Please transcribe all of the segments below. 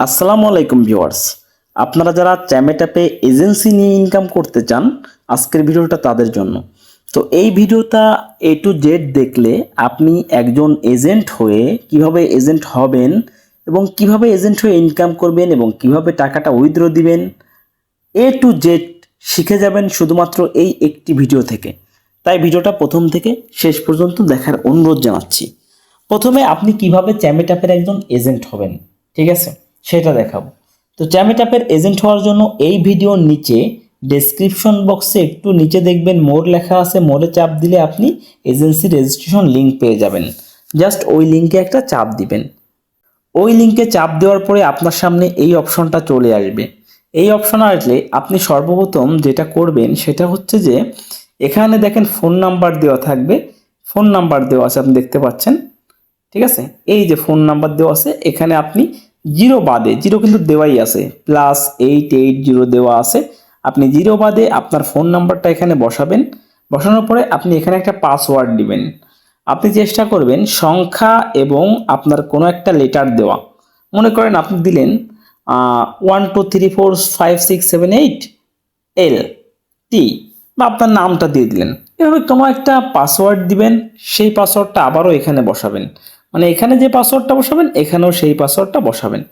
আসসালামু আলাইকুম ভিউয়ার্স। আপনারা যারা চ্যামেট অ্যাপে এজেন্সি নিয়ে ইনকাম করতে চান, আজকের ভিডিওটা তাদের জন্য। তো এই ভিডিওটা এ টু জেড দেখলে আপনি একজন এজেন্ট হয়ে কিভাবে এজেন্ট হবেন এবং কিভাবে এজেন্ট হয়ে ইনকাম করবেন এবং কিভাবে টাকাটা উইথড্র দিবেন, এ টু জেড শিখে যাবেন শুধুমাত্র এই একটি ভিডিও থেকে। তাই ভিডিওটা প্রথম থেকে শেষ পর্যন্ত দেখার অনুরোধ জানাচ্ছি। প্রথমে আপনি কিভাবে চ্যামেট অ্যাপের একজন এজেন্ট হবেন, ঠিক আছে, সেটা দেখাবো। তো চ্যামেট অ্যাপের এজেন্ট হওয়ার জন্য এই ভিডিওর নিচে ডেসক্রিপশন বক্সে একটু নিচে দেখবেন মোর লেখা আছে, মোরে চাপ দিলে আপনি এজেন্সি রেজিস্ট্রেশন লিঙ্ক পেয়ে যাবেন। জাস্ট ওই লিঙ্কে একটা চাপ দিবেন। ওই লিঙ্কে চাপ দেওয়ার পরে আপনার সামনে এই অপশনটা চলে আসবে। এই অপশন আসলে আপনি সর্বপ্রথম যেটা করবেন সেটা হচ্ছে যে এখানে দেখেন ফোন নাম্বার দেওয়া থাকবে। ফোন নাম্বার দেওয়া আছে, আপনি দেখতে পাচ্ছেন, ঠিক আছে। এই যে ফোন নাম্বার দেওয়া আছে, এখানে আপনি জিরো বাদে, জিরো কিন্তু দেওয়াই আছে, +880 দেওয়া আছে। আপনি জিরো বাদে আপনার ফোন নাম্বারটা এখানে বসাবেন। বসানোর পরে আপনি এখানে একটা পাসওয়ার্ড দিবেন। আপনি চেষ্টা করবেন সংখ্যা এবং আপনার কোনো একটা লেটার দেওয়া। মনে করেন আপনি দিলেন 1 2 3 4 5 6 7 8 L বা আপনার নামটা দিয়ে দিলেন। এভাবে কোনো একটা পাসওয়ার্ড দিবেন। সেই পাসওয়ার্ডটা আবারও এখানে বসাবেন। মানে এখানে যে পাসওয়ার্ডটা বসাবেন এখানেও সেই পাসওয়ার্ডটা বসাবেন।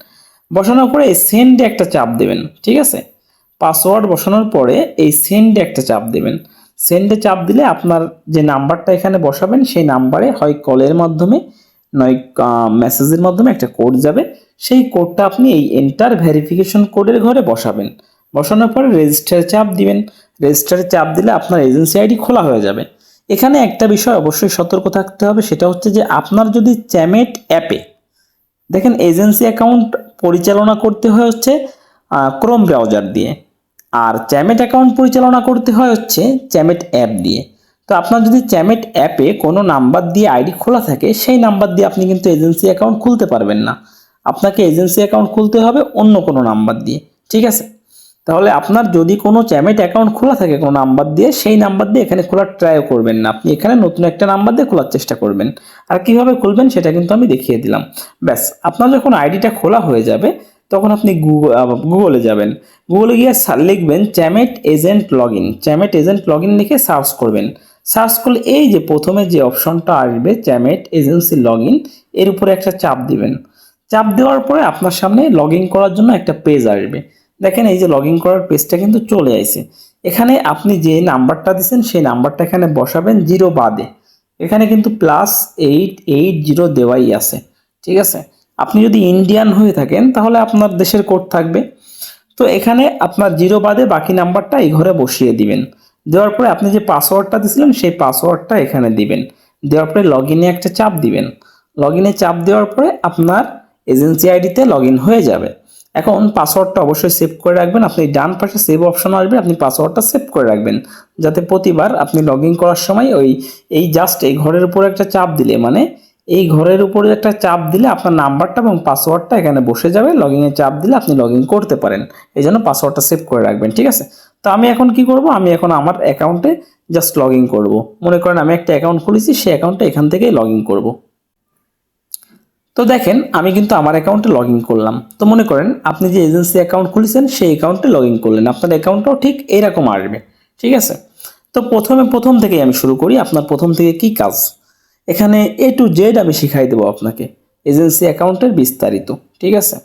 বসানোর পরে এই সেন্ডে একটা চাপ দেবেন, ঠিক আছে। পাসওয়ার্ড বসানোর পরে এই সেন্ডে একটা চাপ দেবেন। সেন্ডে চাপ দিলে আপনার যে নাম্বারটা এখানে বসাবেন সেই নাম্বারে হয় কলের মাধ্যমে নয় মেসেজের মাধ্যমে একটা কোড যাবে। সেই কোডটা আপনি এই এন্টার ভেরিফিকেশন কোডের ঘরে বসাবেন। বসানোর পরে রেজিস্টারে চাপ দিবেন। রেজিস্টারে চাপ দিলে আপনার এজেন্সি আইডি খোলা হয়ে যাবে। এখানে একটা বিষয় অবশ্যই সতর্ক থাকতে হবে, সেটা হচ্ছে যে আপনার যদি চ্যামেট অ্যাপে দেখেন এজেন্সি অ্যাকাউন্ট পরিচালনা করতে হয় হচ্ছে ক্রোম ব্রাউজার দিয়ে, আর চ্যামেট অ্যাকাউন্ট পরিচালনা করতে হয় হচ্ছে চ্যামেট অ্যাপ দিয়ে। তো আপনার যদি চ্যামেট অ্যাপে কোনো নাম্বার দিয়ে আইডি খোলা থাকে, সেই নাম্বার দিয়ে আপনি কিন্তু এজেন্সি অ্যাকাউন্ট খুলতে পারবেন না। আপনাকে এজেন্সি অ্যাকাউন্ট খুলতে হবে অন্য কোনো নাম্বার দিয়ে, ঠিক আছে। তাহলে আপনার যদি কোনো চ্যামেট অ্যাকাউন্ট খোলা থাকে কোনো নাম্বার দিয়ে, সেই নাম্বার দিয়ে এখানে খোলার ট্রাইও করবেন না। আপনি এখানে নতুন একটা নাম্বার দিয়ে খোলার চেষ্টা করবেন। আর কিভাবে খুলবেন সেটা কিন্তু আমি দেখিয়ে দিলাম। ব্যাস, আপনার যখন আইডিটা খোলা হয়ে যাবে তখন আপনি গুগলে যাবেন। গুগলে গিয়ে লিখবেন Chamet agent log in. Chamet agent log in লিখে সার্চ করবেন। সার্চ করলে এই যে প্রথমে যে অপশনটা আসবে চ্যামেট এজেন্সি লগ ইন, এর উপরে একটা চাপ দিবেন। চাপ দেওয়ার পরে আপনার সামনে লগ ইন করার জন্য একটা পেজ আসবে। দেখেন এই যে লগ ইন করার পেজটা কিন্তু চলে আসে। এখানে আপনি যে নাম্বারটা দিচ্ছেন সেই নাম্বারটা এখানে বসাবেন জিরো বাদে। এখানে কিন্তু +880 দেওয়াই আছে, ঠিক আছে। আপনি যদি ইন্ডিয়ান হয়ে থাকেন তাহলে আপনার দেশের কোড থাকবে। তো এখানে আপনার জিরো বাদে বাকি নাম্বারটা এই ঘরে বসিয়ে দিবেন। দেওয়ার পরে আপনি যে পাসওয়ার্ডটা দিয়েছিলেন সেই পাসওয়ার্ডটা এখানে দিবেন। দেওয়ার পরে লগ ইনে একটা চাপ দিবেন। লগ ইনে চাপ দেওয়ার পরে আপনার এজেন্সি আইডিতে লগ ইন হয়ে যাবে। এখন পাসওয়ার্ডটা অবশ্যই সেভ করে রাখবেন। আপনি ডান পাশে সেভ অপশন আসবে, আপনি পাসওয়ার্ডটা সেভ করে রাখবেন, যাতে প্রতিবার আপনি লগ ইন করার সময় এই জাস্ট এই ঘরের উপরে একটা চাপ দিলে, মানে এই ঘরের উপরে একটা চাপ দিলে আপনার নাম্বারটা এবং পাসওয়ার্ডটা এখানে বসে যাবে। লগ ইনে চাপ দিলে আপনি লগ ইন করতে পারেন। এই জন্য পাসওয়ার্ডটা সেভ করে রাখবেন, ঠিক আছে। তো আমি এখন কি করব, আমি এখন আমার অ্যাকাউন্টে জাস্ট লগ ইন করবো। মনে করেন আমি একটা অ্যাকাউন্ট খুলেছি, সেই অ্যাকাউন্টটা এখান থেকেই লগ ইন করবো। তো দেখেন আমি কিন্তু আমার অ্যাকাউন্টে লগ ইন করলাম। তো মনে করেন আপনি যে এজেন্সি অ্যাকাউন্ট খুলেছেন সেই অ্যাকাউন্টে লগ ইন করলেন, আপনার অ্যাকাউন্টটাও ঠিক এইরকম আসবে, ঠিক আছে। তো প্রথম থেকেই আমি শুরু করি। আপনার প্রথম থেকে কি কাজ, এখানে এ টু জেড আমি শিখাই দেবো আপনাকে এজেন্সি অ্যাকাউন্টের বিস্তারিত, ঠিক আছে।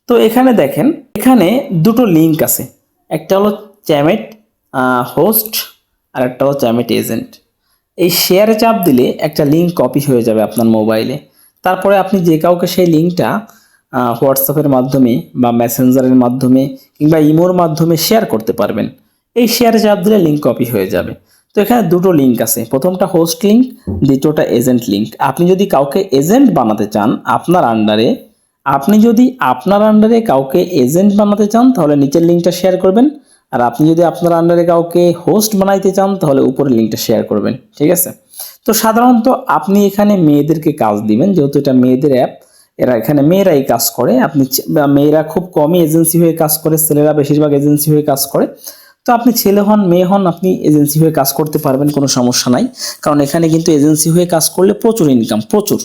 তো এখানে দেখেন, এখানে দুটো লিঙ্ক আছে, একটা হলো চ্যামেট হোস্ট আর একটা হলো চ্যামেট এজেন্ট। এই শেয়ারে চাপ দিলে একটা লিঙ্ক কপি হয়ে যাবে আপনার মোবাইলে। তারপরে আপনি যে কাউকে সেই লিঙ্কটা হোয়াটসঅ্যাপের মাধ্যমে বা মেসেঞ্জারের মাধ্যমে কিংবা ইমোর মাধ্যমে শেয়ার করতে পারবেন। এই শেয়ারে চাপ দিলে লিঙ্ক কপি হয়ে যাবে। তো এখানে দুটো লিঙ্ক আছে, প্রথমটা হোস্ট লিঙ্ক, দ্বিতীয়টা এজেন্ট লিঙ্ক। আপনি যদি কাউকে এজেন্ট বানাতে চান আপনার আন্ডারে, কাউকে এজেন্ট বানাতে চান তাহলে নিচের লিঙ্কটা শেয়ার করবেন। আর আপনি যদি আপনার আন্ডারে কাউকে হোস্ট বানাইতে চান তাহলে উপরের লিঙ্কটা শেয়ার করবেন, ঠিক আছে। তো সাধারণত আপনি এখানে মেয়েদেরকে কাজ দিবেন, যেহেতু এটা মেয়েদের অ্যাপ, এরা এখানে মেয়েরাই কাজ করে। মেয়েরা খুব কমই এজেন্সি হয়ে কাজ করে, ছেলেরা বেশিরভাগ এজেন্সি হয়ে কাজ করে। তো আপনি ছেলে হন মেয়ে হন, আপনি এজেন্সি হয়ে কাজ করতে পারবেন, কোনো সমস্যা নাই। কারণ এখানে কিন্তু এজেন্সি হয়ে কাজ করলে প্রচুর ইনকাম, প্রচুর।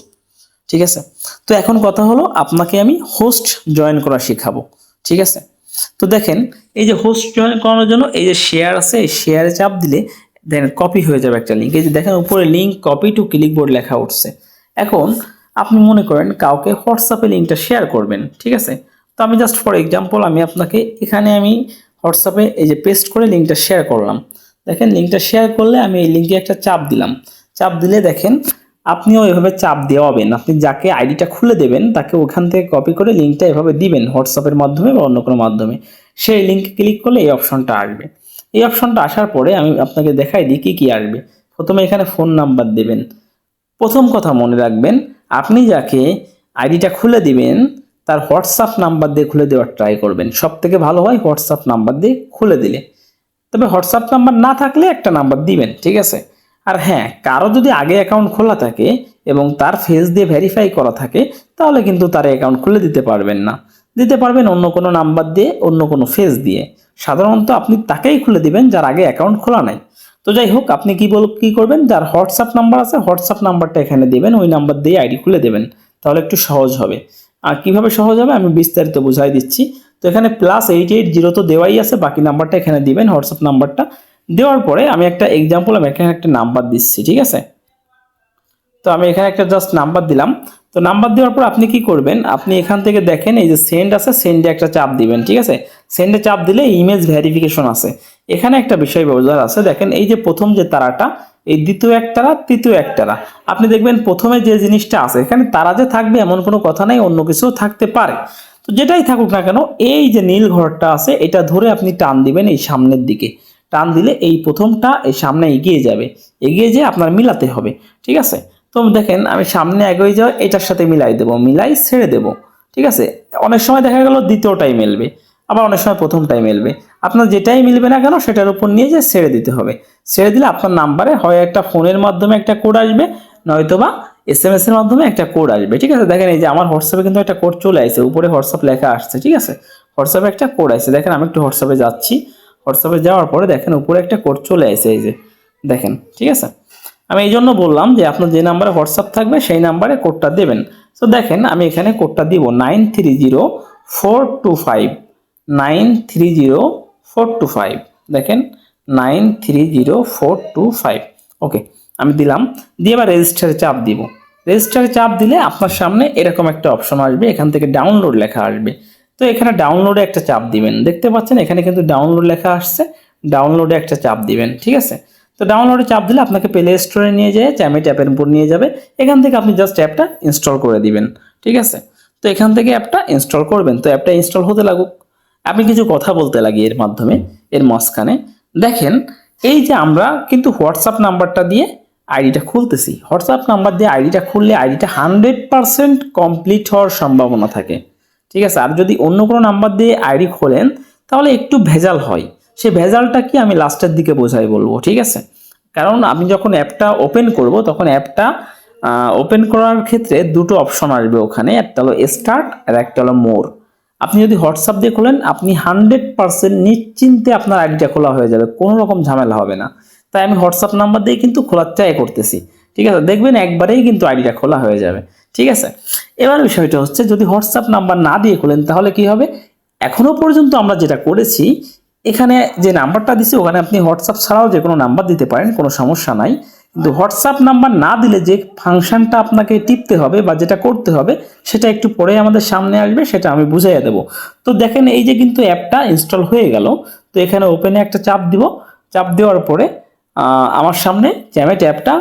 ঠিক আছে। তো এখন কথা হলো আপনাকে আমি হোস্ট জয়েন করা শেখাবো। ঠিক আছে। তো দেখেন এই যে হোস্ট জয়েন করানোর জন্য এই যে শেয়ার আছে, এই শেয়ারে চাপ দিলে দেখেন কপি হয়ে যাবে একটা লিঙ্ক। এই যে দেখেন উপরে লিঙ্ক কপি টু ক্লিকবোর্ড লেখা উঠছে। এখন আপনি মনে করেন কাউকে হোয়াটসঅ্যাপে লিঙ্কটা শেয়ার করবেন। ঠিক আছে। তো আমি জাস্ট ফর এক্সাম্পল আমি আপনাকে এখানে আমি হোয়াটসঅ্যাপে এই যে পেস্ট করে লিঙ্কটা শেয়ার করলাম। দেখেন লিঙ্কটা শেয়ার করলে আমি এই লিঙ্কে একটা চাপ দিলাম। চাপ দিলে দেখেন আপনিও এভাবে চাপ দেওয়াবেন। আপনি যাকে আইডিটা খুলে দেবেন তাকে ওখান থেকে কপি করে লিঙ্কটা এভাবে দিবেন হোয়াটসঅ্যাপের মাধ্যমে বা অন্য কোনো মাধ্যমে। সেই লিঙ্কে ক্লিক করলে এই অপশনটা আসবে। এই অপশনটা আসার পরে আমি আপনাকে দেখাই দিই কী কী আসবে। প্রথমে এখানে ফোন নাম্বার দেবেন। প্রথম কথা মনে রাখবেন, আপনি যাকে আইডিটা খুলে দিবেন তার হোয়াটসঅ্যাপ নাম্বার দিয়ে খুলে দেওয়ার ট্রাই করবেন। সব থেকে ভালো হয় হোয়াটসঅ্যাপ নাম্বার দিয়ে খুলে দিলে। তবে হোয়াটসঅ্যাপ নাম্বার না থাকলে একটা নাম্বার দিবেন। ঠিক আছে। আর হ্যাঁ, কারো যদি আগে অ্যাকাউন্ট খোলা থাকে এবং তার ফেস দিয়ে ভেরিফাই করা থাকে তাহলে কিন্তু তার অ্যাকাউন্ট খুলে দিতে পারবেন না। দিতে পারবেন অন্য কোনো নাম্বার দিয়ে, অন্য কোনো ফেস দিয়ে। সাধারণত আপনি তাকেই খুলে দিবেন যার আগে অ্যাকাউন্ট খোলা নাই। তো যাই হোক, আপনি কি করবেন, যার হোয়াটসঅ্যাপ নাম্বার আছে হোয়াটসঅ্যাপ নাম্বারটা এখানে দেবেন, ওই নাম্বার দিয়ে আইডি খুলে দেবেন। তাহলে একটু সহজ হবে। আর কিভাবে সহজ হবে আমি বিস্তারিত বুঝাই দিচ্ছি। তো এখানে +88 তো দেওয়াই আছে, বাকি নাম্বারটা এখানে দিবেন হোয়াটসঅ্যাপ নাম্বারটা। দেওয়ার পরে আমি একটা এক্সাম্পল আমি এখানে একটা নাম্বার দিচ্ছি। ঠিক আছে। তো আমি এখানে একটা জাস্ট নাম্বার দিলাম। তো নাম্বার দেওয়ার পর আপনি কি করবেন, আপনি এখান থেকে দেখেন এই যে সেন্ড আছে, সেন্ডে একটা চাপ দিবেন। ঠিক আছে। সেন্ডে চাপ দিলে ইমেজ ভেরিফিকেশন আছে। এখানে একটা বিষয় বোঝার আছে। দেখেন এই যে প্রথম যে তারাটা, এই দ্বিতীয় এক তারা, তৃতীয় এক তারা। আপনি দেখবেন প্রথমে যে জিনিসটা আছে এখানে তারা যে থাকবে এমন কোনো কথা নাই, অন্য কিছুও থাকতে পারে। তো যেটাই থাকুক না কেন, এই যে নীল ঘরটা আছে এটা ধরে আপনি টান দিবেন এই সামনের দিকে। টান দিলে এই প্রথমটা এই সামনে এগিয়ে যাবে, এগিয়ে যেয়ে আপনার মিলাতে হবে। ঠিক আছে। তো দেখেন আমি সামনে এগিয়ে যাওয়া এটার সাথে মিলাই দেবো, মিলাই ছেড়ে দেবো। ঠিক আছে। অনেক সময় দেখা গেল দ্বিতীয়টাই মিলবে, আবার অনেক সময় প্রথমটাই মিলবে। আপনার যেটাই মিলবে না কেন সেটার উপর নিয়ে যে ছেড়ে দিতে হবে। ছেড়ে দিলে আপনার নাম্বারে হয় একটা ফোনের মাধ্যমে একটা কোড আসবে, নয়তোবা SMS এর মাধ্যমে একটা কোড আসবে। ঠিক আছে। দেখেন এই যে আমার হোয়াটসঅ্যাপে কিন্তু একটা কোড চলে আসছে, উপরে হোয়াটসঅ্যাপ লেখা আসছে। ঠিক আছে। হোয়াটসঅ্যাপে একটা কোড আসছে। দেখেন আমি একটু হোয়াটসঅ্যাপে যাচ্ছি। হোয়াটসঅ্যাপে যাওয়ার পরে দেখেন উপরে একটা কোড চলে আসছে, এই যে দেখেন। ঠিক আছে। আমি এই জন্য বললাম যে আপনার যে নাম্বারে হোয়াটসঅ্যাপ থাকবে সেই নাম্বারে কোডটা দেবেন। তো দেখেন আমি এখানে কোডটা দিব 930425, 930425। দেখেন 930425। ওকে, আমি দিলাম। দিয়ে এবার রেজিস্টারে চাপ দিব। রেজিস্টারে চাপ দিলে আপনার সামনে এরকম একটা অপশন আসবে, এখান থেকে ডাউনলোড লেখা আসবে। তো এখানে ডাউনলোডে একটা চাপ দিবেন। দেখতে পাচ্ছেন এখানে কিন্তু ডাউনলোড লেখা আসছে, ডাউনলোডে একটা চাপ দিবেন। ঠিক আছে। তো ডাউনলোডে চাপ দিলে আপনাকে প্লে স্টোরে নিয়ে যায়, চ্যামেট অ্যাপের উপর নিয়ে যাবে। এখান থেকে আপনি জাস্ট অ্যাপটা ইনস্টল করে দিবেন। ঠিক আছে। তো এখান থেকে অ্যাপটা ইনস্টল করবেন। তো অ্যাপটা ইনস্টল হতে লাগুক, আমি কিছু কথা বলতে লাগি এর মাধ্যমে, এর মাঝখানে। দেখেন এই যে আমরা কিন্তু হোয়াটসঅ্যাপ নাম্বারটা দিয়ে আইডিটা খুলতেছি। হোয়াটসঅ্যাপ নাম্বার দিয়ে আইডিটা খুললে আইডিটা 100% কমপ্লিট হওয়ার সম্ভাবনা থাকে। ঠিক আছে। আর যদি অন্য কোনো নাম্বার দিয়ে আইডি খোলেন তাহলে একটু ভেজাল হয়। সেই ভেজালটা কি আমি লাস্টের দিকে বোঝাই বলবো। ঠিক আছে। কারণ আমি যখন অ্যাপটা ওপেন করব তখন অ্যাপটা ওপেন করার ক্ষেত্রে দুটো অপশন আসবে ওখানে, একটা হলো স্টার্ট আর একটা হলো মোর। আপনি যদি হোয়াটসঅ্যাপ দিয়ে খোলেন আপনি 100% নিশ্চিন্তে আপনার আইডিটা খোলা হয়ে যাবে, কোনো রকম ঝামেলা হবে না। তাই আমি হোয়াটসঅ্যাপ নাম্বার দিয়ে কিন্তু খোলার ট্রাই করতেছি। ঠিক আছে। দেখবেন একবারেই কিন্তু আইডিটা খোলা হয়ে যাবে। ঠিক আছে। এবার বিষয়টা হচ্ছে যদি হোয়াটসঅ্যাপ নাম্বার না দিয়ে খোলেন তাহলে কি হবে, এখনো পর্যন্ত আমরা যেটা করেছি এখানে যে নাম্বারটা দিছি ওখানে আপনি হোয়াটসঅ্যাপ ছাড়াও যে কোনো নাম্বার দিতে পারেন, কোনো সমস্যা নাই। কিন্তু হোয়াটসঅ্যাপ নাম্বার না দিলে যে ফাংশনটা আপনাকে টিপতে হবে বা যেটা করতে হবে সেটা একটু পরে আমাদের সামনে আসবে, সেটা আমি বুঝিয়ে দেবো। তো দেখেন এই যে কিন্তু অ্যাপটা ইনস্টল হয়ে গেল। তো এখানে ওপেনে একটা চাপ দিব। চাপ দেওয়ার পরে আমার সামনে চ্যামেট অ্যাপটা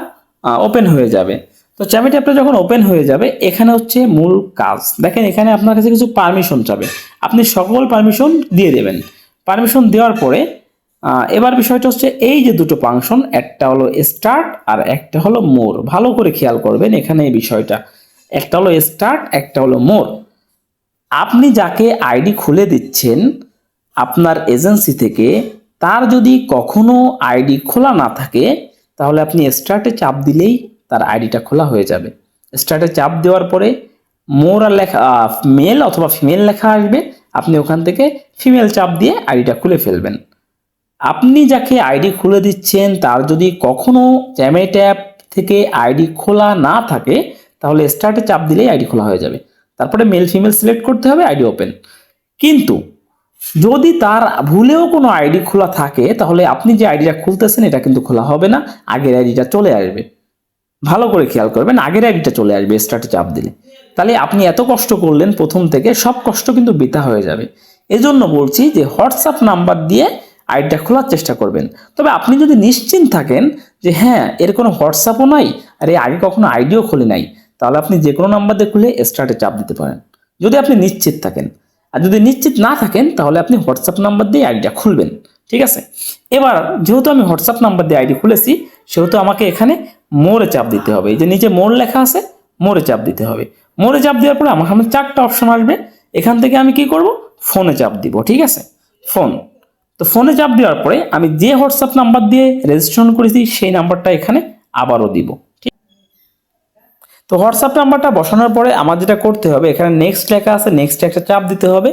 ওপেন হয়ে যাবে। তো চ্যামেট অ্যাপটা যখন ওপেন হয়ে যাবে এখানে হচ্ছে মূল কাজ। দেখেন এখানে আপনার কাছে কিছু পারমিশন চাবে, আপনি সকল পারমিশন দিয়ে দেবেন। পারমিশন দেওয়ার পরে এবার বিষয়টা হচ্ছে এই যে দুটো ফাংশন, একটা হলো স্টার্ট আর একটা হলো মোর। ভালো করে খেয়াল করবেন এখানে এই বিষয়টা, একটা হলো স্টার্ট একটা হলো মোর। আপনি যাকে আইডি খুলে দিচ্ছেন আপনার এজেন্সি থেকে, তার যদি কখনো আইডি খোলা না থাকে তাহলে আপনি স্টার্টে চাপ দিলেই তার আইডিটা খোলা হয়ে যাবে। স্টার্টে চাপ দেওয়ার পরে মোর আর লেখা মেল অথবা ফিমেল লেখা আসবে, আপনি ওখান থেকে ফিমেল চাপ দিয়ে আইডিটা খুলে ফেলবেন। আপনি যাকে আইডি খুলে দিচ্ছেন তার যদি কখনো চ্যামেট অ্যাপ থেকে আইডি খোলা না থাকে তাহলে স্টার্টে চাপ দিলেই আইডি খোলা হয়ে যাবে। তারপরে মেল ফিমেল সিলেক্ট করতে হবে, আইডি ওপেন। কিন্তু যদি তার ভুলেও কোনো আইডি খোলা থাকে তাহলে আপনি যে আইডিটা খুলতেছেন এটা কিন্তু খোলা হবে না, আগের আইডিটা চলে আসবে। ভালো করে খেয়াল করবেন, আগের আইডিটা চলে আসবে স্টার্টে চাপ দিলে। তাহলে আপনি এত কষ্ট করলেন প্রথম থেকে, সব কষ্ট কিন্তু বৃথা হয়ে যাবে। এজন্য বলছি যে হোয়াটসঅ্যাপ নাম্বার দিয়ে আইডিটা খোলার চেষ্টা করবেন। তবে আপনি যদি নিশ্চিন্ত থাকেন যে হ্যাঁ এর কোনো হোয়াটসঅ্যাপও নাই আর এর আগে কখনো আইডিও খুলে নাই, তাহলে আপনি যে কোনো নাম্বার দিয়ে খুলে স্টার্টে চাপ দিতে পারেন, যদি আপনি নিশ্চিত থাকেন। আর যদি নিশ্চিত না থাকেন তাহলে আপনি হোয়াটসঅ্যাপ নাম্বার দিয়ে আইডিটা খুলবেন। ঠিক আছে, এবার যেহেতু আমি হোয়াটসঅ্যাপ নাম্বার দিয়ে আইডি খুলেছি সেহেতু আমাকে এখানে মোড়ে চাপ দিতে হবে। এই যে নিচে মোড় লেখা আছে, মোড়ে চাপ দিতে হবে। মোড়ে চাপ দেওয়ার পরে আমার সামনে 4টা অপশন আসবে। এখান থেকে আমি কি করব, ফোনে চাপ দিব। ঠিক আছে, ফোন। তো ফোনে চাপ দেওয়ার পরে আমি যে হোয়াটসঅ্যাপ নাম্বার দিয়ে রেজিস্ট্রেশন করেছি সেই নাম্বারটা এখানে আবারও দিব। ঠিক, তো হোয়াটসঅ্যাপ নাম্বারটা বসানোর পরে আমার যেটা করতে হবে, এখানে নেক্সট লেখা আছে, নেক্সট একটা চাপ দিতে হবে।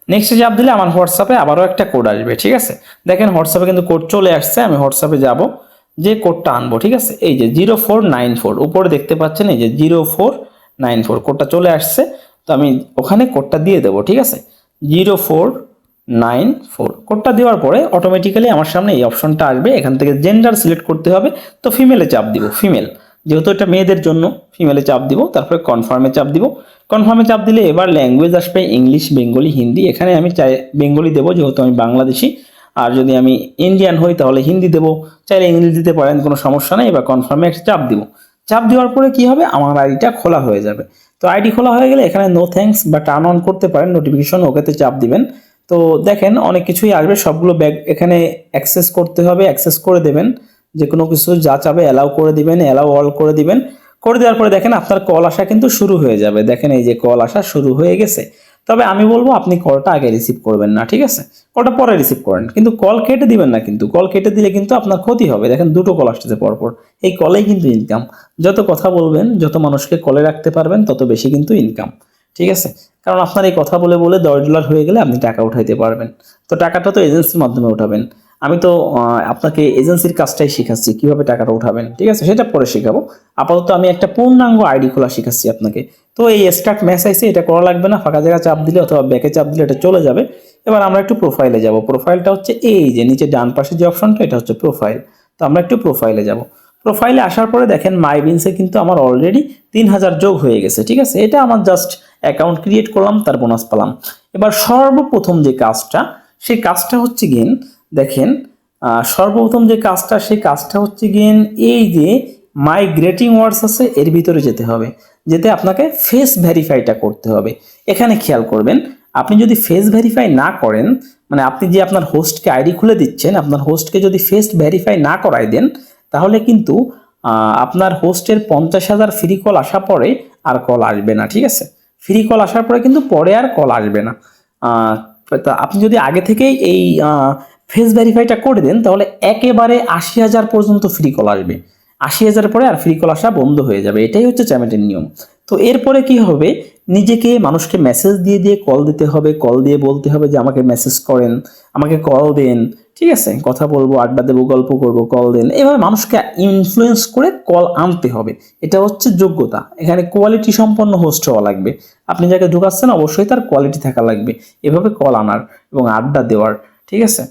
নেক্সটে চাপ দিলে আমার হোয়াটসঅ্যাপে আবারও একটা কোড আসবে। ঠিক আছে, দেখেন হোয়াটসঅ্যাপে কিন্তু কোড চলে আসছে। আমি হোয়াটসঅ্যাপে যাব, যে কোডটা আনবো। ঠিক আছে, এই যে 0494 উপরে দেখতে পাচ্ছেন, এই যে 0494 কোডটা চলে আসছে। তো আমি ওখানে কোডটা দিয়ে দেবো। ঠিক আছে, 0494 কোডটা দেওয়ার পরে অটোমেটিক্যালি আমার সামনে এই অপশনটা আসবে। এখান থেকে জেন্ডার সিলেক্ট করতে হবে। তো ফিমেলে চাপ দিব, ফিমেল, যেহেতু এটা মেয়েদের জন্য ফিমেলে চাপ দিব। তারপরে কনফার্মে চাপ দিব। কনফার্মে চাপ দিলে এবার ল্যাঙ্গুয়েজ আসবে ইংলিশ, বেঙ্গলি, হিন্দি। এখানে আমি চাই বেঙ্গলি দেবো যেহেতু আমি বাংলাদেশি। আর যদি আমি ইন্ডিয়ান হই তাহলে হিন্দি দেবো, চাইলে ইংলিশ দিতে পারেন, কোনো সমস্যা নেই। এবার কনফার্মে একটা চাপ দিব। চাপ দেওয়ার পরে কি হবে, আমার আইডিটা খোলা হয়ে যাবে। তো আইডি খোলা হয়ে গেলে এখানে নো থ্যাঙ্কস বা টার্ন অন করতে পারেন, নোটিফিকেশন ওকেতে চাপ দিবেন। তো দেখেন অনেক কিছুই আসবে, সবগুলো ব্যাগ এখানে অ্যাক্সেস করতে হবে, অ্যাক্সেস করে দেবেন। যে কোনো কিছু যা চাবে অ্যালাউ করে দিবেন, অ্যালাউ অল করে দিবেন। করে দেওয়ার পরে দেখেন আপনার কল আসা কিন্তু শুরু হয়ে যাবে। দেখেন এই যে কল আসা শুরু হয়ে গেছে। তবে আমি বলবো আপনি কলটা আগে রিসিভ করবেন না। ঠিক আছে, কলটা পরে রিসিভ করেন, কিন্তু কল কেটে দিবেন না। কিন্তু কল কেটে দিলে কিন্তু আপনার ক্ষতি হবে। দেখেন দুটো কল আসতেছে পরপর, এই কলেই কিন্তু ইনকাম। যত কথা বলবেন, যত মানুষকে কলে রাখতে পারবেন, তত বেশি কিন্তু ইনকাম। ঠিক আছে, কারণ আপনার এই কথা বলে বলে $10 হয়ে গেলে আপনি টাকা উঠাইতে পারবেন। তো টাকাটা তো এজেন্সির মাধ্যমে উঠাবেন। আমি তো আপনাকে এজেন্সির কাজটাই শিখাচ্ছি, কিভাবে টাকাটা উঠাবেন। ঠিক আছে, সেটা পরে শেখাবো। আপাতত আমি একটা পূর্ণাঙ্গ আইডি খোলা শিখাচ্ছি আপনাকে। তো এই স্টার্ট ম্যাচ আইসে, এটা করা লাগবে না। ফাঁকা জায়গা চাপ দিলে অথবা ব্যাকে চাপ দিলে এটা চলে যাবে। এবার আমরা একটু প্রোফাইলে যাব। প্রোফাইলটা হচ্ছে এই যে নিচে ডান পাশে যে অপশনটা, এটা হচ্ছে প্রোফাইল। তো আমরা একটু প্রোফাইলে যাব। প্রোফাইলে আসার পরে দেখেন মাই বিনসে কিন্তু আমার অলরেডি 3000 যোগ হয়ে গেছে। ঠিক আছে, এটা আমার জাস্ট অ্যাকাউন্ট ক্রিয়েট করলাম, তার বোনাস পেলাম। এবার সর্বপ্রথম যে কাজটা, সেই কাজটা হচ্ছে গিয়ে দেখেন, সর্বপ্রথম যে কাজটা, সেই কাজটা হচ্ছে গিয়ে এই যে মাই গ্রেটিং ওয়ার্ডস আছে, এর ভিতরে যেতে হবে। যেতে আপনাকে ফেস ভেরিফাইটা করতে হবে। এখানে খেয়াল করবেন, আপনি যদি ফেস ভেরিফাই না করেন, মানে আপনি যে আপনার হোস্টকে আইডি খুলে দিচ্ছেন, আপনার হোস্টকে যদি ফেস ভেরিফাই না করাই দেন, তাহলে কিন্তু আপনার হোস্টের 50,000 ফ্রি কল আসা পরে আর কল আসবে না। ঠিক আছে, ফ্রি কল আসার পরে কিন্তু পরে আর কল আসবে না। তা আপনি যদি আগে থেকেই এই ফেস ভেরিফাইটা করে দেন তাহলে একেবারে 80,000 পর্যন্ত ফ্রি কল আসবে। 80,000 পরে আর ফ্রি কল আসা বন্ধ হয়ে যাবে। এটাই হচ্ছে চ্যামেটের নিয়ম। তো এরপরে কি হবে, নিজেকে মানুষকে মেসেজ দিয়ে দিয়ে কল দিতে হবে। কল দিয়ে বলতে হবে যে আমাকে মেসেজ করেন, আমাকে কল দেন। ঠিক আছে, কথা বলবো, আড্ডা দেবো, গল্প করবো, কল দেন। এভাবে মানুষকে ইনফ্লুয়েন্স করে কল আনতে হবে। এটা হচ্ছে যোগ্যতা। এখানে কোয়ালিটি সম্পন্ন হোস্ট হওয়া লাগবে। আপনি যাকে ঢুকাচ্ছেন অবশ্যই তার কোয়ালিটি থাকা লাগবে এভাবে কল আনার এবং আড্ডা দেওয়ার। ঠিক আছে,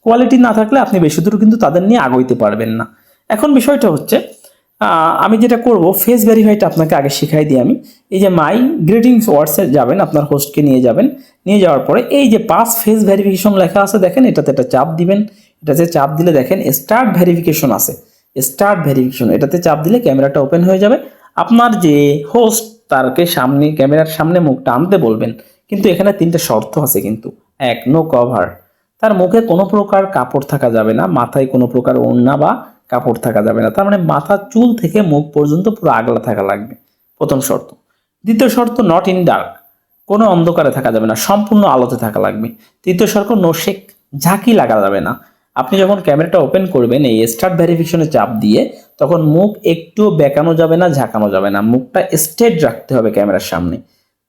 কোয়ালিটি না থাকলে আপনি বেশি দূর কিন্তু তাদের নিয়ে আগাইতে পারবেন না। এখন বিষয়টা হচ্ছে, আমি যেটা করব, ফেস ভেরিফাইটা আপনাকে আগে শিখাই দিই আমি। এই যে মাই গ্রিটিংস ওয়ার্ডসে যাবেন, আপনার হোস্টকে নিয়ে যাবেন। নিয়ে যাওয়ার পরে এই যে পাস ফেস ভেরিফিকেশন লেখা আছে দেখেন, এটাতে একটা চাপ দিবেন। এটাতে চাপ দিলে দেখেন স্টার্ট ভেরিফিকেশন আছে, স্টার্ট ভেরিফিকেশন, এটাতে চাপ দিলে ক্যামেরাটা ওপেন হয়ে যাবে। আপনার যে হোস্ট তারকে সামনে, ক্যামেরার সামনে মুখটা আনতে বলবেন। কিন্তু এখানে 3টে শর্ত আছে কিন্তু। 1, নো কভার, তার মুখে কোনো প্রকার কাপড় থাকা যাবে না, মাথায় কোনো প্রকার ওড়না বা কাপড় থাকা যাবে না। তার মানে মাথার চুল থেকে মুখ পর্যন্ত পুরো আগলা থাকা লাগবে, প্রথম শর্ত। দ্বিতীয় শর্ত, নট ইন ডার্ক, কোনো অন্ধকারে থাকা যাবে না, সম্পূর্ণ আলোতে থাকা লাগবে। তৃতীয় শর্ত, নো শেক, ঝাঁকি লাগা যাবে না। আপনি যখন ক্যামেরাটা ওপেন করবেন এই স্টার্ট ভেরিফিকেশনে চাপ দিয়ে, তখন মুখ একটু বেঁকানো যাবে না, ঝাঁকানো যাবে না, মুখটা স্ট্রেট রাখতে হবে ক্যামেরার সামনে।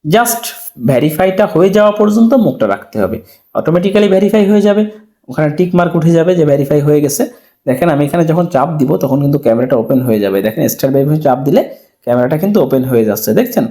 জাস্ট ভেরিফাইটা হয়ে যাওয়া পর্যন্ত মুখটা রাখতে হবে। অটোমেটিক্যালি ভেরিফাই হয়ে যাবে, ওখানে টিক মার্ক উঠে যাবে যে ভেরিফাই হয়ে গেছে। দেখেন আমি এখানে যখন চাপ দিব তখন কিন্তু ক্যামেরাটা ওপেন হয়ে যাবে। দেখেন স্টার ভেরিফাই চাপ দিলে ক্যামেরাটা কিন্তু ওপেন হয়ে যাচ্ছে, দেখছেন?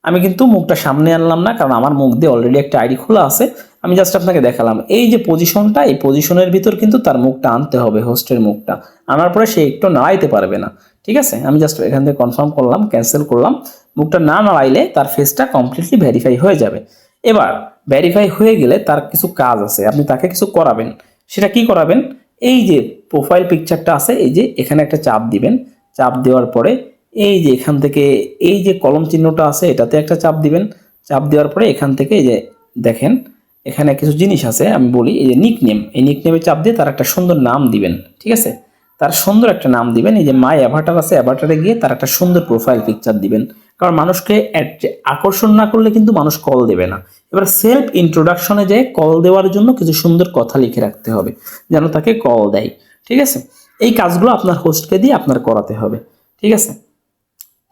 আমি কিন্তু মুখটা সামনে আনলাম না, কারণ আমার মুখ দিয়ে অলরেডি একটা আইডি খোলা আছে। আমি জাস্ট আপনাকে দেখালাম এই যে পজিশনটা, এই পজিশনের ভিতর কিন্তু তার মুখটা আনতে হবে, হোস্টের মুখটা আনার পরে সে একটু নাড়াইতে পারবে না, ঠিক আছে? আমি জাস্ট এখান থেকে কনফার্ম করলাম, ক্যান্সেল করলাম। মুখটা না নাড়াইলে তার ফেসটা কমপ্লিটলি ভেরিফাই হয়ে যাবে। এবার ভেরিফাই হয়ে গেলে তার কিছু কাজ আছে, আপনি তাকে কিছু করাবেন। সেটা কি করাবেন? এই যে প্রোফাইল পিকচারটা আছে, এই যে এখানে একটা চাপ দিবেন। চাপ দেওয়ার পরে এই যে এখান থেকে এই যে কলম চিহ্নটা আছে এটাতে একটা চাপ দিবেন। চাপ দেওয়ার পরে এখান থেকে এই যে দেখেন এখানে কিছু জিনিস আছে, আমি বলি এই যে নিকনেম, এই নিকনেমে চাপ দিয়ে তার একটা সুন্দর নাম দিবেন, ঠিক আছে? তার সুন্দর একটা নাম দিবেন। এই যে মাই অ্যাভাটার আছে, অ্যাভাটারে গিয়ে তার একটা সুন্দর প্রোফাইল পিকচার দিবেন, কারণ মানুষকে আকর্ষণ না করলে কিন্তু মানুষ কল দেবে না। এবার সেলফ ইন্ট্রোডাকশনে যেয়ে কল দেওয়ার জন্য কিছু সুন্দর কথা লিখে রাখতে হবে যেন তাকে কল দেয়, ঠিক আছে? এই কাজগুলো আপনার হোস্টকে দিয়ে আপনার করাতে হবে, ঠিক আছে?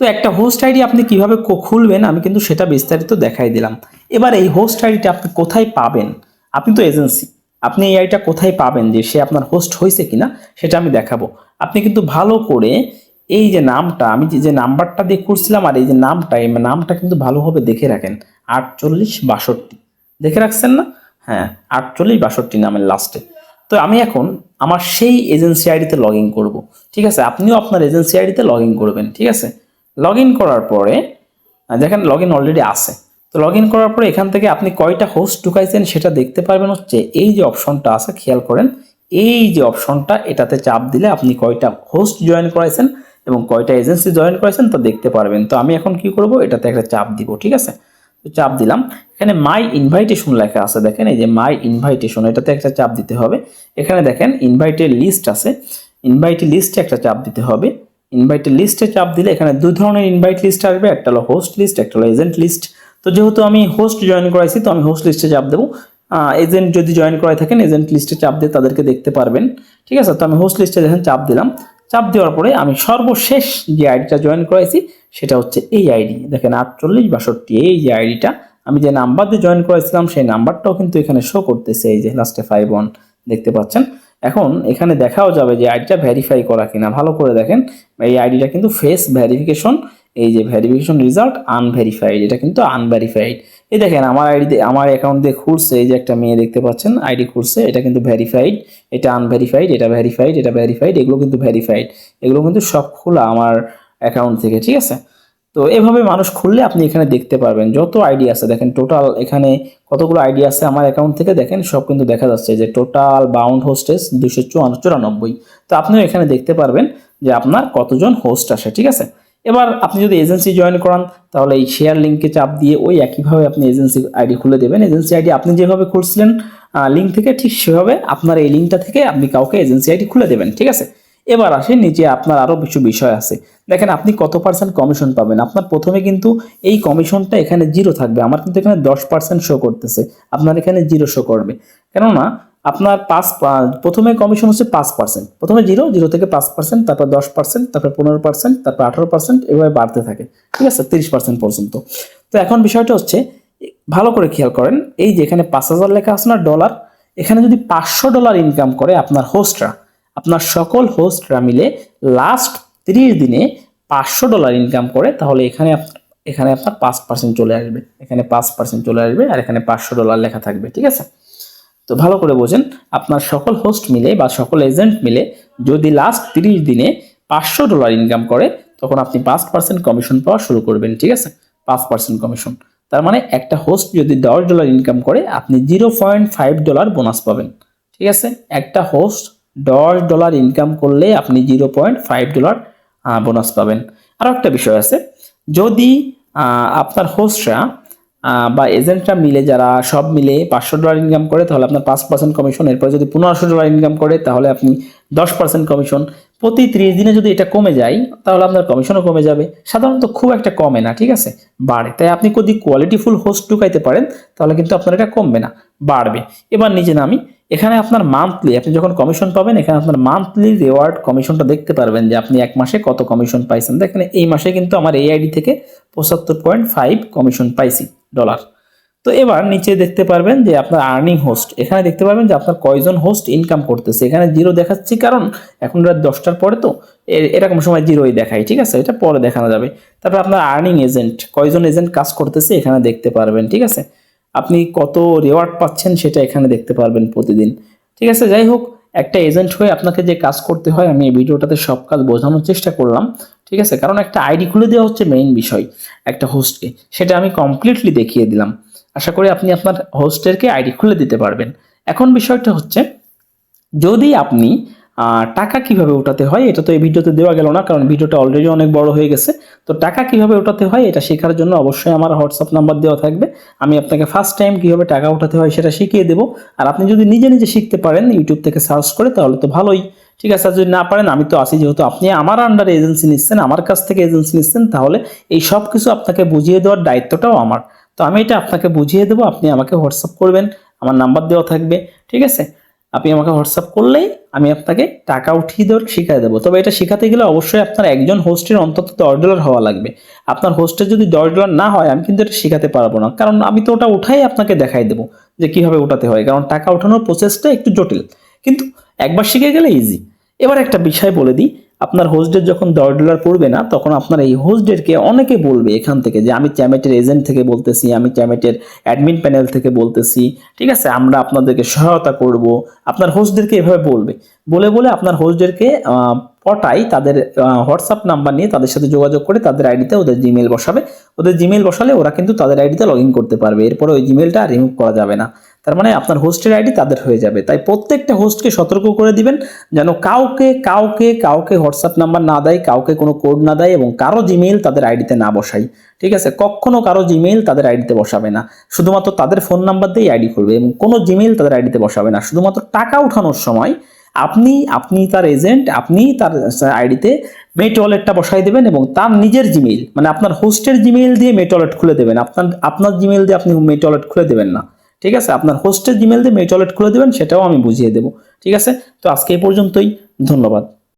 তো একটা হোস্ট আইডি আপনি কিভাবে খুলবেন আমি কিন্তু সেটা বিস্তারিত দেখাই দিলাম। এবার এই হোস্ট আইডিটা আপনি কোথায় পাবেন? আপনি তো এজেন্সি, আপনি এই আইডিটা কোথায় পাবেন যে সে আপনার হোস্ট হয়েছে কিনা সেটা আমি দেখাবো। আপনি কিন্তু ভালো করে এই যে নামটা, আমি যে নাম্বারটা দিয়ে খুঁজছিলাম আর এই যে নামটা, এই নামটা কিন্তু ভালোভাবে দেখে রাখেন। 4862 দেখে রাখছেন না? হ্যাঁ, 4862 নামের লাস্টে। তো আমি এখন আমার সেই এজেন্সি আইডিতে লগ ইন করবো, ঠিক আছে? আপনিও আপনার এজেন্সি আইডিতে লগ ইন করবেন, ঠিক আছে? লগ ইন করার পরে দেখেন লগ ইন অলরেডি আছে। তো লগ ইন করার পরে এখান থেকে আপনি কয়টা হোস্ট ঢুকাইছেন সেটা দেখতে পারবেন হচ্ছে এই যে অপশনটা আছে, খেয়াল করেন এই যে অপশনটা, এটাতে চাপ দিলে আপনি কয়টা হোস্ট জয়েন করাইছেন এবং কয়টা এজেন্সি জয়েন করেছেন তা দেখতে পারবেন। তো আমি এখন কি করব, এটাতে একটা চাপ দিব, ঠিক আছে? তো চাপ দিলাম। এখানে মাই ইনভাইটেশন লেখা আছে, দেখেন এই যে মাই ইনভাইটেশন, এটাতে একটা চাপ দিতে হবে। এখানে দেখেন ইনভাইটের লিস্ট আছে, ইনভাইট লিস্টে একটা চাপ দিতে হবে। ইনভাইটের লিস্টে চাপ দিলে এখানে দুই ধরনের ইনভাইট লিস্ট আসবে, একটা হলো হোস্ট লিস্ট, একটা হলো এজেন্ট লিস্ট। তো যেহেতু আমি হোস্ট জয়েন করাইছি তো আমি হোস্ট লিস্টে চাপ দেবো। এজেন্ট যদি জয়েন করাই থাকেন এজেন্ট লিস্টে চাপ দিয়ে তাদেরকে দেখতে পারবেন, ঠিক আছে? তো আমি হোস্ট লিস্টে দেখেন চাপ দিলাম। চাপ দেওয়ার পরে আমি সর্বশেষ যে আইডিটা জয়েন করাইছি সেটা হচ্ছে এই আইডি, দেখেন 4862, এই যে আইডিটা আমি যে নাম্বার দিয়ে জয়েন করেছিলাম সেই নাম্বারটাও কিন্তু এখানে শো করতেছে, এই যে লাস্টে 51 দেখতে পাচ্ছেন। এখন এখানে দেখাও যাবে যে আইডিটা ভেরিফাই করা কিনা, ভালো করে দেখেন এই আইডিটা কিন্তু ফেস ভেরিফিকেশন, এই যে ভেরিফিকেশন রেজাল্ট আনভেরিফাইড, এটা কিন্তু আনভেরিফাইড। এই দেখেন আমার আইডি, আমার অ্যাকাউন্ট দিয়ে খুলছে, এই যে একটা মেয়ে দেখতে পাচ্ছেন আইডি খুলছে, এটা কিন্তু ভেরিফাইড, এটা আনভেরিফাইড, এটা ভেরিফাইড, এটা ভেরিফাইড, এগুলো কিন্তু ভেরিফাইড, এগুলো কিন্তু সব খোলা আমার অ্যাকাউন্ট থেকে, ঠিক আছে? তো এভাবে মানুষ খুললে আপনি এখানে দেখতে পারবেন যত আইডি আছে, দেখেন টোটাল এখানে কতগুলো আইডি আছে আমার অ্যাকাউন্ট থেকে, দেখেন সব কিন্তু দেখা যাচ্ছে যে টোটাল বাউন্ড হোস্টেস 294। তো আপনিও এখানে দেখতে পারবেন যে আপনার কতজন হোস্ট আসে, ঠিক আছে? এবার আপনি যদি এজেন্সি জয়েন করান তাহলে এই শেয়ার লিঙ্কে চাপ দিয়ে ওই একইভাবে আপনি এজেন্সি আইডি খুলে দেবেন। এজেন্সি আইডি আপনি যেভাবে খুলছিলেন লিঙ্ক থেকে, ঠিক সেভাবে আপনার এই লিঙ্কটা থেকে আপনি কাউকে এজেন্সি আইডি খুলে দেবেন, ঠিক আছে? এবার আসে নিচে আপনার আরও কিছু বিষয় আছে, দেখেন আপনি কত পার্সেন্ট কমিশন পাবেন। আপনার প্রথমে কিন্তু এই কমিশনটা এখানে 0 থাকবে, আমার কিন্তু এখানে 10% শো করতেছে, আপনার এখানে 0 শো করবে, কেননা আপনার প্রথমে কমিশন হচ্ছে 5%, প্রথমে 0 থেকে 5%, তারপর 10%, তারপর 15%, তারপর 18%, এভাবে বাড়তে থাকে, ঠিক আছে? 30% পর্যন্ত। তো এখন বিষয়টা হচ্ছে ভালো করে খেয়াল করেন, এই যে এখানে 5000 লেখা আছে না ডলার, এখানে যদি $500 ইনকাম করে আপনার হোস্টরা, আপনার সকল হোস্টরা মিলে লাস্ট 30 দিনে $500 ইনকাম করে, তাহলে এখানে আপনার 5% চলে আসবে, এখানে 5% চলে আসবে আর এখানে $500 লেখা থাকবে, ঠিক আছে? তো ভালো করে বোঝেন, আপনার সকল হোস্ট মিলে বা সকল এজেন্ট মিলে যদি লাস্ট 30 দিনে $500 ইনকাম করে তখন আপনি 5% কমিশন পাওয়া শুরু করবেন, ঠিক আছে? 5% কমিশন, তার মানে একটা হোস্ট যদি $10 ইনকাম করে আপনি $0.5 বোনাস পাবেন, ঠিক আছে? একটা হোস্ট $10 ইনকাম করলে আপনি $0.5 বোনাস পাবেন। আরও একটা বিষয় আছে, যদি আপনার হোস্টরা বা এজেন্টরা মিলে, যারা সব মিলে $500 ইনকাম করে তাহলে আপনার 5% কমিশন, এরপর যদি $1500 ইনকাম করে তাহলে আপনি 10% কমিশন। প্রতি 30 দিনে যদি এটা কমে যায় তাহলে আপনার কমিশনও কমে যাবে, সাধারণত খুব একটা কমে না, ঠিক আছে? বাড়ে। তাই আপনি যদি কোয়ালিটিফুল হোস্ট ঢুকাইতে পারেন তাহলে কিন্তু আপনার এটা কমবে না, বাড়বে। এবার নিচে নামি, এখানে আপনার মান্থলি, আপনি যখন কমিশন পাবেন এখানে আপনার মান্থলি রিওয়ার্ড কমিশনটা দেখতে পারবেন যে আপনি এক মাসে কত কমিশন পাইছেন। দেখেন এই মাসে কিন্তু আমার এই আইডি থেকে 75.5 কমিশন পাইছি ডলার। তো এবার নিচে দেখতে পারবেন যে আপনার আর্নিং হোস্ট, এখানে দেখতে পারবেন যে আপনার কয়জন হোস্ট ইনকাম করতেছে। এখানে জিরো দেখাচ্ছি কারণ এখন রাত 10টার পরে তো এরকম সময় জিরোই দেখায়, ঠিক আছে, এটা পরে দেখানো যাবে। তারপর আপনার আর্নিং এজেন্ট, কয়জন এজেন্ট কাজ করতেছে এখানে দেখতে পারবেন, ঠিক আছে। আপনি কত রিওয়ার্ড পাচ্ছেন সেটা এখানে দেখতে পারবেন প্রতিদিন, ঠিক আছে। যাই হোক, একটা এজেন্ট হয়ে আপনাকে যে কাজ করতে হয় আমি এই ভিডিওটাতে সব কাজ বোঝানোর চেষ্টা করলাম, ঠিক আছে। কারণ একটা আইডি খুলে দেওয়া হচ্ছে মেইন বিষয় একটা হোস্টকে, সেটা আমি কমপ্লিটলি দেখিয়ে দিলাম। আশা করি আপনি আপনার হোস্টেরকে আইডি খুলে দিতে পারবেন। এখন বিষয়টা হচ্ছে, যদি আপনি টাকা কিভাবে উঠাতে হয় এটা তো এই ভিডিওতে দেওয়া গেল না, কারণ ভিডিওটা অলরেডি অনেক বড় হয়ে গেছে। তো টাকা কিভাবে উঠাতে হয় এটা শেখার জন্য অবশ্যই আমার হোয়াটসঅ্যাপ নাম্বার দেওয়া থাকবে। আমি আপনাকে ফার্স্ট টাইম কিভাবে টাকা উঠাতে হয় সেটা শিখিয়ে দেবো। আর আপনি যদি নিজে নিজে শিখতে পারেন ইউটিউব থেকে সার্চ করে তাহলে তো ভালোই, ঠিক আছে। আর যদি না পারেন আমি তো আছি, যেহেতু আপনি আমার আন্ডারে এজেন্সি নিচ্ছেন, আমার কাছ থেকে এজেন্সি নিচ্ছেন, তাহলে এই সব কিছু আপনাকে বুঝিয়ে দেওয়ার দায়িত্বটাও আমার। তো আমি এটা আপনাকে বুঝিয়ে দেবো, আপনি আমাকে হোয়াটসঅ্যাপ করবেন, আমার নাম্বার দেওয়া থাকবে, ঠিক আছে। আপনি আমাকে হোয়াটসঅ্যাপ করলেই আমি আপনাকে টাকা উঠিয়ে দেওয়ার শিখিয়ে দেবো। তবে এটা শেখাতে গেলে অবশ্যই আপনার একজন হোস্টের অন্তত $10 হওয়া লাগবে। আপনার হোস্টের যদি $10 না হয় আমি কিন্তু এটা শেখাতে পারবো না, কারণ আমি তো ওটা উঠাই আপনাকে দেখাই দেবো যে কিভাবে উঠাতে হয়। কারণ টাকা ওঠানোর প্রসেসটা একটু জটিল, কিন্তু একবার শিখে গেলে ইজি। এবার একটা বিষয় বলে দিই, আপনার হোস্টদের যখন $10 পড়বে না তখন আপনার এই হোস্টদেরকে অনেকে বলবে এখান থেকে যে আমি চ্যামেটের এজেন্ট থেকে বলতেছি, আমি চ্যামেটের অ্যাডমিন প্যানেল থেকে বলতেছি, ঠিক আছে, আমরা আপনাদেরকে সহায়তা করব। আপনার হোস্টদেরকে এভাবে বলবে, বলে বলে আপনার হোস্টদেরকে পটাই তাদের হোয়াটসঅ্যাপ নাম্বার নিয়ে তাদের সাথে যোগাযোগ করে তাদের আইডিতে ওদের জিমেল বসাবে। ওদের জিমেল বসালে ওরা কিন্তু তাদের আইডিতে লগ ইন করতে পারবে, এরপরে ওই জিমেলটা রিমুভ করা যাবে না। তার মানে আপনার হোস্টের আইডি তাদের হয়ে যাবে। তাই প্রত্যেকটা হোস্টকে সতর্ক করে দিবেন যেন কাউকে কাউকে কাউকে হোয়াটসঅ্যাপ নাম্বার না দেয়, কাউকে কোনো কোড না দেয়, এবং কারো জিমেইল তাদের আইডিতে না বসাই, ঠিক আছে। কখনো কারো জিমেইল তাদের আইডিতে বসাবে না, শুধুমাত্র তাদের ফোন নাম্বার দিয়েই আইডি খুলবে, এবং কোনো জিমেইল তাদের আইডিতে বসাবে না। শুধুমাত্র টাকা উঠানোর সময় আপনি আপনি তার এজেন্ট, আপনি তার আইডিতে মেট ওয়ালেটটা বসাই দেবেন, এবং তার নিজের জিমেইল মানে আপনার হোস্টের জিমেইল দিয়ে মেট ওয়ালেট খুলে দেবেন। আপনার জিমেইল দিয়ে আপনি মেট ওয়ালেট খুলে দেবেন না, ঠিক আছে। আপনার হোস্টের জিমেইল দিয়ে মেট ওয়ালেট খুলে দেবেন, সেটাও আমি বুঝিয়ে দেবো, ঠিক আছে। তো আজকে এই পর্যন্তই, ধন্যবাদ।